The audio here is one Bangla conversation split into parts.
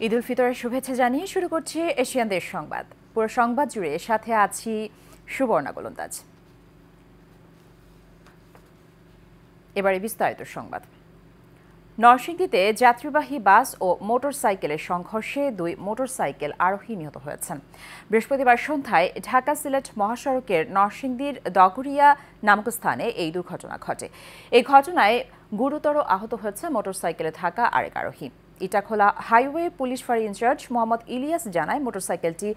ঈদ উল ফিতরের শুভেচ্ছা জানিয়ে শুরু করছি এশিয়ান দেশ সংবাদ। পুরো সংবাদ জুড়ে সাথে আছি সুবর্ণা গোলন্দাজ। এবারে বিস্তারিত সংবাদ। নরসিংদীতে যাত্রীবাহী বাস ও মোটরসাইকেলের সংঘর্ষে 2 মোটরসাইকেল আরোহী নিহত হয়েছেন। বৃহস্পতিবার সন্ধ্যায় ঢাকা সিলেট মহাসড়কের নরসিংদীর ডগরিয়া নামক স্থানে এই দুর্ঘটনা ঘটে। এই ঘটনায় গুরুতর আহত হয়েছে মোটরসাইকেলে থাকা আরেক আরোহী। ইটাখোলা হাইওয়ে পুলিশ ফাঁড়ি ইনচার্জ মোহাম্মদ ইলিয়াস জানায়, মোটরসাইকেলটি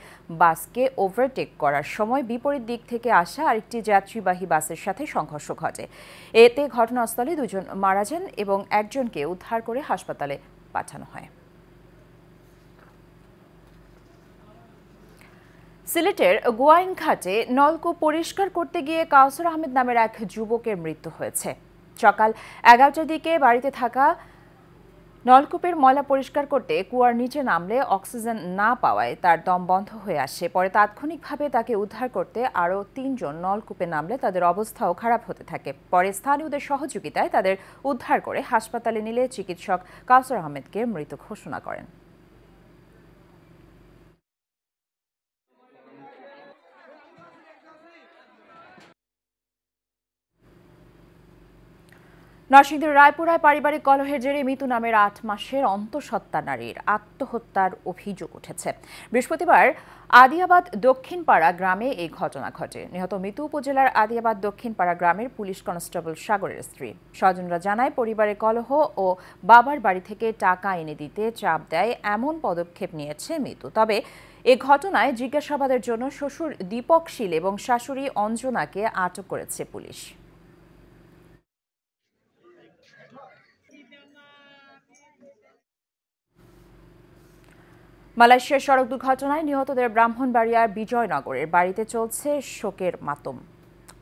বাসকে ওভারটেক করার সময় বিপরীত দিক থেকে আসা আরেকটি যাত্রীবাহী বাসের সাথে সংঘর্ষ ঘটে। এতে ঘটনাস্থলে 2 জন মারা যান এবং একজনকে উদ্ধার করে হাসপাতালে পাঠানো হয়। সিলেটের গোয়াইনঘাটে নলকূপ পরিষ্কার করতে গিয়ে কাউসার আহমেদ নামের এক যুবকের মৃত্যু হয়েছে। সকাল 11টার দিকে বাড়িতে থাকা নলকূপের ময়লা পরিষ্কার করতে কুয়ার নিচে নামলে অক্সিজেন না পাওয়ায় তার দম বন্ধ হয়ে আসে। পরে তাৎক্ষণিকভাবে তাকে উদ্ধার করতে আরও 3 জন নলকূপে নামলে তাদের অবস্থাও খারাপ হতে থাকে। পরে স্থানীয়দের সহযোগিতায় তাদের উদ্ধার করে হাসপাতালে নিলে চিকিৎসক কাউসার আহমেদকে মৃত ঘোষণা করেন। নরসিংদীর রায়পুরায় পারিবারিক কলহের জেরে মিতু নামের 8 মাসের অন্তঃসত্ত্বা নারীর আত্মহত্যার অভিযোগ উঠেছে। বৃহস্পতিবার আদিয়াবাদ দক্ষিণপাড়া গ্রামে এই ঘটনা ঘটে। নিহত মিতু উপজেলার আদিয়াবাদ দক্ষিণপাড়া গ্রামের পুলিশ কনস্টেবল সাগরের স্ত্রী। স্বজনরা জানায়, পরিবারের কলহ ও বাবার বাড়ি থেকে টাকা এনে দিতে চাপ দেয় এমন পদক্ষেপ নিয়েছে মিতু। তবে এ ঘটনায় জিজ্ঞাসাবাদের জন্য শ্বশুর দীপক শীল এবং শাশুড়ি অঞ্জনাকে আটক করেছে পুলিশ। মালয়েশিয়ার সড়ক দুর্ঘটনায় নিহতদের ব্রাহ্মণবাড়িয়ার বিজয়নগরের বাড়িতে চলছে শোকের মাতম।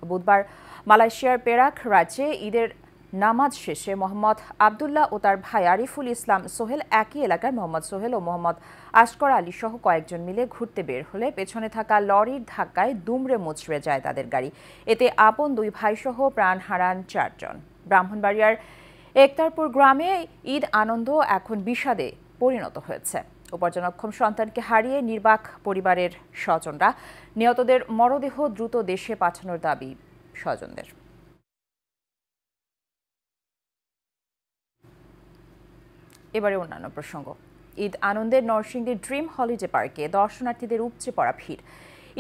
বুধবার মালয়েশিয়ার পেরাক রাজ্যে ঈদের নামাজ শেষে মোহাম্মদ আবদুল্লাহ ও তার ভাই আরিফুল ইসলাম সোহেল একই এলাকার মোহাম্মদ সোহেল ও মোহাম্মদ আশকর আলী সহ কয়েকজন মিলে ঘুরতে বের হলে পেছনে থাকা লরির ধাক্কায় দুমড়ে মুচড়ে যায় তাদের গাড়ি। এতে আপন 2 ভাইসহ প্রাণ হারান 4 জন। ব্রাহ্মণবাড়িয়ার একতারপুর গ্রামে ঈদ আনন্দ এখন বিষাদে পরিণত হয়েছে। উপার্জনক্ষম সন্তানকে হারিয়ে নির্বাক পরিবারের স্বজনরা। নিহতদের মরদেহ দ্রুত দেশে পাঠানোর দাবি স্বজনদের। এবারে অন্যান্য প্রসঙ্গ। ঈদ আনন্দের নরসিংদীর ড্রিম হলিডে পার্কে দর্শনার্থীদের উপচে পড়া ভিড়।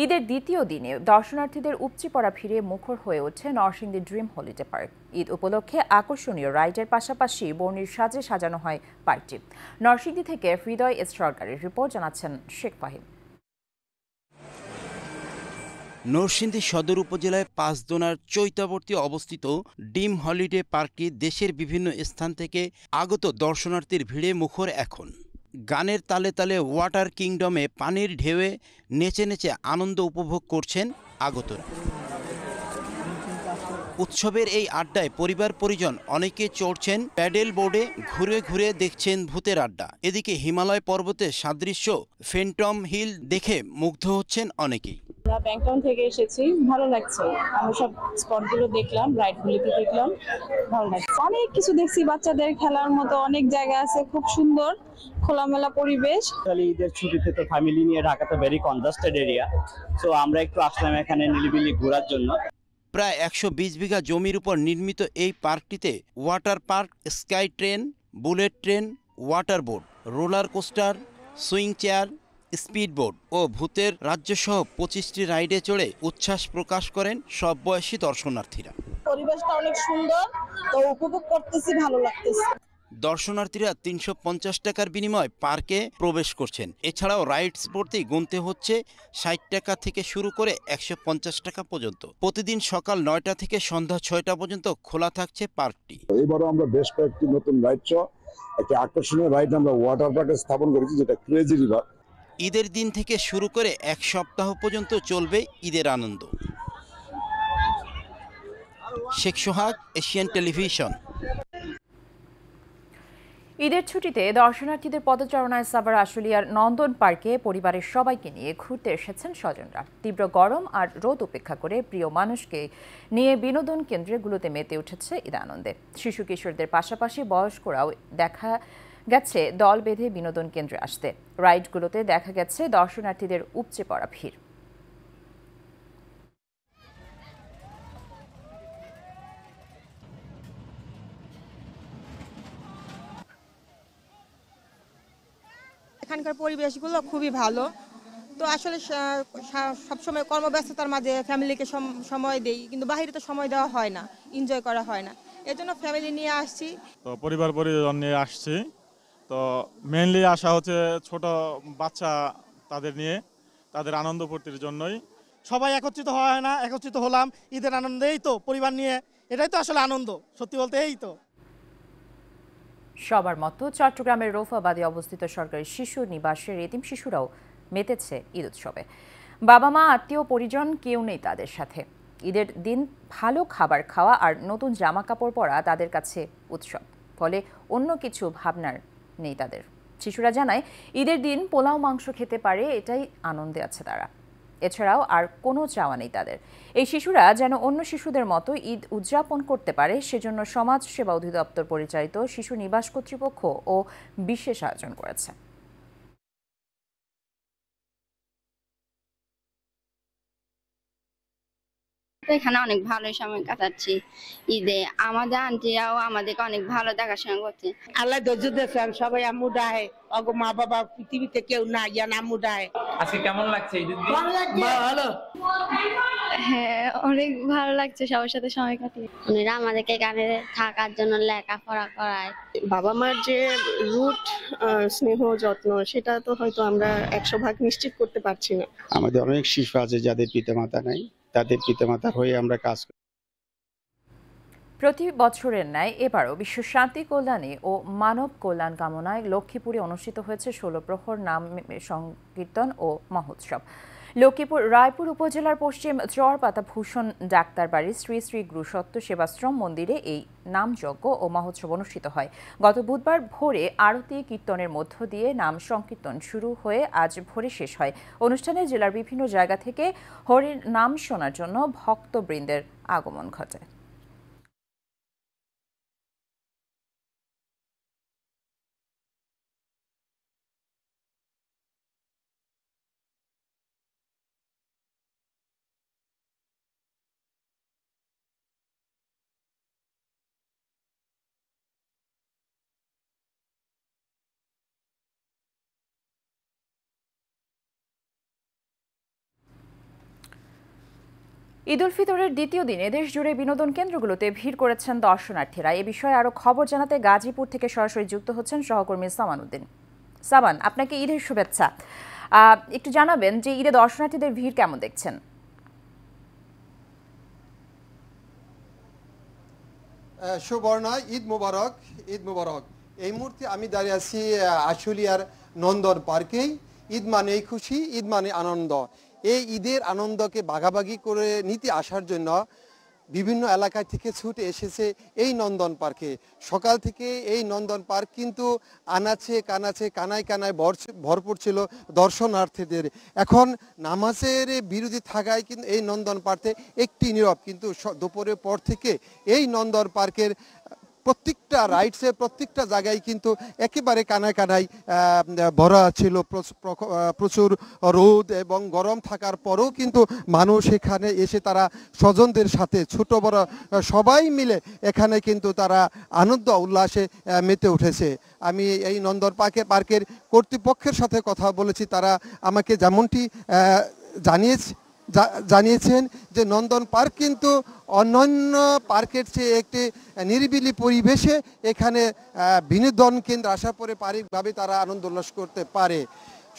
ঈদের দ্বিতীয় দিনে দর্শনার্থীদের উপচে পড়া ভিড়ে মুখর হয়ে ওঠে Narsingdi dream holiday park. Eid উপলক্ষে আকর্ষণীয় রাইডের পাশাপাশি বর্ণির সাজে সাজানো হয় পার্কটি। নরসিংদী থেকে হৃদয় এস সরকারের রিপোর্ট, জানাচ্ছেন শেখ ফাহিম। নরসিংদী সদর উপজেলায় পাঁচদোনার চৈতাবর্তী অবস্থিত ড্রিম হলিডে পার্কটি দেশের বিভিন্ন স্থান থেকে আগত দর্শনার্থীর ভিড়ে মুখর এখন। গানের তালে তালে ওয়াটার কিংডমে পানির ঢেউয়ে নেচে নেচে আনন্দ উপভোগ করছেন আগতরা। উৎসবের এই আড্ডায় পরিবার পরিজন অনেকে চড়ছেন প্যাডেল বোর্ডে, ঘুরে ঘুরে দেখছেন ভূতের আড্ডা। এদিকে হিমালয় পর্বতের সাদৃশ্য ফেন্টম হিল দেখে মুগ্ধ হচ্ছেন অনেকেই। আমরা ব্যাংকটন থেকে এসেছি, ভালো লাগছে। আমরা সব স্পটগুলো দেখলাম, রাইডগুলোতে দেখলাম, ভালো লাগছে। অনেক কিছু দেখছি, বাচ্চাদের খেলার মতো অনেক জায়গা আছে, খুব সুন্দর খোলামেলা পরিবেশ। ঈদের ছুটিতে তো ফ্যামিলি নিয়ে ঢাকাতে ভেরি কনজাস্টেড এরিয়া, সো আমরা একটু আসলাম এখানে নিরিবিলি ঘোরার জন্য। প্রায় 120 বিঘা জমির উপর নির্মিত এই পার্কটিতে water park, sky train, bullet train, water boat, roller coaster, swing chair, speed boat ও ভূতের রাজ্যসহ 25টি রাইডে চড়ে উচ্ছ্বাস প্রকাশ করেন সব বয়সী দর্শনার্থীরা। পরিবেশটা অনেক সুন্দর, তো উপভোগ করতেছি, ভালো লাগতেছে। দর্শনার্থীরা 350 টাকার বিনিময়ে পার্কে প্রবেশ করছেন। এছাড়াও রাইডস প্রতি গুনতে হচ্ছে 60 টাকা থেকে শুরু করে 150 টাকা পর্যন্ত। প্রতিদিন সকাল 9টা থেকে সন্ধ্যা 6টা পর্যন্ত খোলা থাকছে পার্কটি। এবারও আমরা বেশ কয়েকটি নতুন রাইড সহ একটি আকর্ষণীয় রাইড আমরা ওয়াটার পার্কে স্থাপন করেছি, যেটা ক্রেজি রিভার। ঈদের দিন থেকে শুরু করে 1 সপ্তাহ পর্যন্ত চলবে ঈদের আনন্দ। শেখ সোহাগ, এশিয়ান টেলিভিশন। ঈদের ছুটিতে দর্শনার্থীদের পদচারণায় সাভার আশুলিয়ার নন্দন পার্কে পরিবারের সবাইকে নিয়ে ঘুরতে এসেছেন স্বজনরা। তীব্র গরম আর রোদ উপেক্ষা করে প্রিয় মানুষকে নিয়ে বিনোদন কেন্দ্রগুলোতে মেতে উঠেছে ঈদ আনন্দে। শিশু কিশোরদের পাশাপাশি বয়স্করাও দেখা গেছে দল বেঁধে বিনোদন কেন্দ্রে আসতে। রাইডগুলোতে দেখা গেছে দর্শনার্থীদের উপচে পড়া ভিড়। এখানকার পরিবেশগুলো খুবই ভালো। তো আসলে সবসময় কর্মব্যস্ততার মাঝে ফ্যামিলিকে সময় দেই, কিন্তু বাইরে তো সময় দেওয়া হয় না, এনজয় করা হয় না। এর জন্য ফ্যামিলি নিয়ে আসছি। তো পরিজন নিয়ে আসছি। তো মেইনলি আসা হচ্ছে ছোট বাচ্চা তাদের নিয়ে, তাদের আনন্দ ফুর্তির জন্যই। সবাই একত্রিত হয় না, একত্রিত হলাম ঈদের আনন্দেই তো, পরিবার নিয়ে, এটাই তো আসলে আনন্দ, সত্যি বলতে এই তো। সবার মতো চট্টগ্রামের রৌফাবাদে অবস্থিত সরকারি শিশু নিবাসের এতিম শিশুরাও মেতেছে ঈদ উৎসবে। বাবা মা আত্মীয় পরিজন কেউ নেই তাদের সাথে। ঈদের দিন ভালো খাবার খাওয়া আর নতুন জামা কাপড় পরা তাদের কাছে উৎসব, ফলে অন্য কিছু ভাবনার নেই তাদের। শিশুরা জানায় ঈদের দিন পোলাও মাংস খেতে পারে, এটাই আনন্দে আছে তারা। এছাড়াও আর কোনো চাওয়া নেই তাদের। এই শিশুরা যেন অন্য শিশুদের মতো ঈদ উদযাপন করতে পারে, সেজন্য সমাজ সেবা অধিদপ্তর পরিচালিত শিশু নিবাস কর্তৃপক্ষ ও বিশেষ আয়োজন করেছে। এখানে অনেক ভালো সময় কাটাচ্ছি ঈদে। আমাদের আন্টিরাও আমাদেরকে অনেক ভালো দেখাশোনা করছে। আল্লাহ ধৈর্য দিয়েছেন, সবাই আম্মু ডাহে, অগো মা বাবা পৃথিবীতে কেউ না, ইয়ান আম্মু ডাহে। আজকে কেমন লাগছে ঈদের দিন? ভালো। হ্যাঁ, অনেক ভালো লাগছে সবার সাথে সময় কাটিয়ে। ওনারা আমাদেরকে এখানে থাকার জন্য লেখাপড়া করায়। বাবা মার যে রুট স্নেহ যত্ন, সেটা তো হয়তো আমরা 100% নিশ্চিত করতে পারছি না। আমাদের অনেক শিশু আছে যাদের পিতামাতা নাই, তাদের পিতামাতার হয়ে আমরা কাজ করি। প্রতি বছরের ন্যায় এবারও বিশ্ব শান্তি কল্যাণে ও মানব কল্যাণ কামনায় লক্ষ্মীপুরে অনুষ্ঠিত হয়েছে 16 প্রহর নাম সংকীর্তন ও মহোৎসব। লক্ষ্মীপুর রায়পুর উপজেলার পশ্চিম চরপাতা ভূষণ ডাক্তারবাড়ি শ্রী শ্রী গুরুসত্য সেবাশ্রম মন্দিরে এই নামযজ্ঞ ও মহোৎসব অনুষ্ঠিত হয়। গত বুধবার ভোরে আরতি কীর্তনের মধ্য দিয়ে নাম সংকীর্তন শুরু হয়ে আজ ভোরে শেষ হয়। অনুষ্ঠানে জেলার বিভিন্ন জায়গা থেকে হরির নাম শোনার জন্য ভক্তবৃন্দের আগমন ঘটে। ঈদ উল ফিতরের দ্বিতীয় দিনে দেশ জুড়ে বিনোদন কেন্দ্রগুলোতে ভিড় করেছেন দর্শনার্থীরা। এ বিষয়ে আরো খবর জানাতে গাজীপুর থেকে সরাসরি যুক্ত হচ্ছেন সহকর্মী সামান উদ্দিন। সামান, আপনাকে ঈদের শুভেচ্ছা। একটু জানাবেন যে ঈদে দর্শনার্থীদের ভিড় কেমন দেখছেন? সুবর্ণা, ঈদ মুবারক। ঈদ মুবারক। এই মুহূর্তে আমি দাঁড়িয়ে আছি আশুলিয়ার নন্দন পার্কেই। ঈদ মানেই খুশি, ঈদ মানে আনন্দ। এই ঈদের আনন্দকে ভাগাভাগি করে নিতে আসার জন্য বিভিন্ন এলাকা থেকে ছুটে এসেছে এই নন্দন পার্কে। সকাল থেকে এই নন্দন পার্ক কিন্তু আনাচে কানাচে কানায় কানায় ভরপুর ছিল দর্শনার্থীদের। এখন নামাজের বিরতি থাকায় কিন্তু এই নন্দন পার্কে একটি নীরব, কিন্তু দুপুরের পর থেকে এই নন্দন পার্কের প্রত্যেকটা রাইডসে প্রত্যেকটা জায়গায় কিন্তু একেবারে কানায় কানায় ভরা ছিল। প্রচুর রোদ এবং গরম থাকার পরেও কিন্তু মানুষ এখানে এসে তারা স্বজনদের সাথে ছোট বড় সবাই মিলে এখানে কিন্তু তারা আনন্দ উল্লাসে মেতে উঠেছে। আমি এই নন্দন পার্কের কর্তৃপক্ষের সাথে কথা বলেছি। তারা আমাকে যেমনটি জানিয়েছেন যে নন্দন পার্ক কিন্তু অন্যান্য পার্কের চেয়ে একটি নিরিবিলি পরিবেশে এখানে বিনোদন কেন্দ্র আসার পরে পারিবারিকভাবে তারা আনন্দ উল্লাস করতে পারে।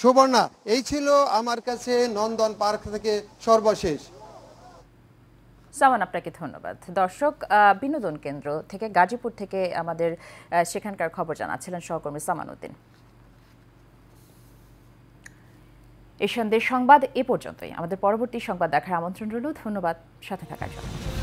সুবর্ণা, এই ছিল আমার কাছে নন্দন পার্ক থেকে সর্বশেষ। সামান, আপনাকে ধন্যবাদ। দর্শক, বিনোদন কেন্দ্র থেকে গাজীপুর থেকে আমাদের সেখানকার খবর জানাচ্ছিলেন সহকর্মী সামান উদ্দিন। এই সন্ধ্যের সংবাদ এ পর্যন্তই। আমাদের পরবর্তী সংবাদ দেখার আমন্ত্রণ রইল। ধন্যবাদ সাথে থাকার জন্য।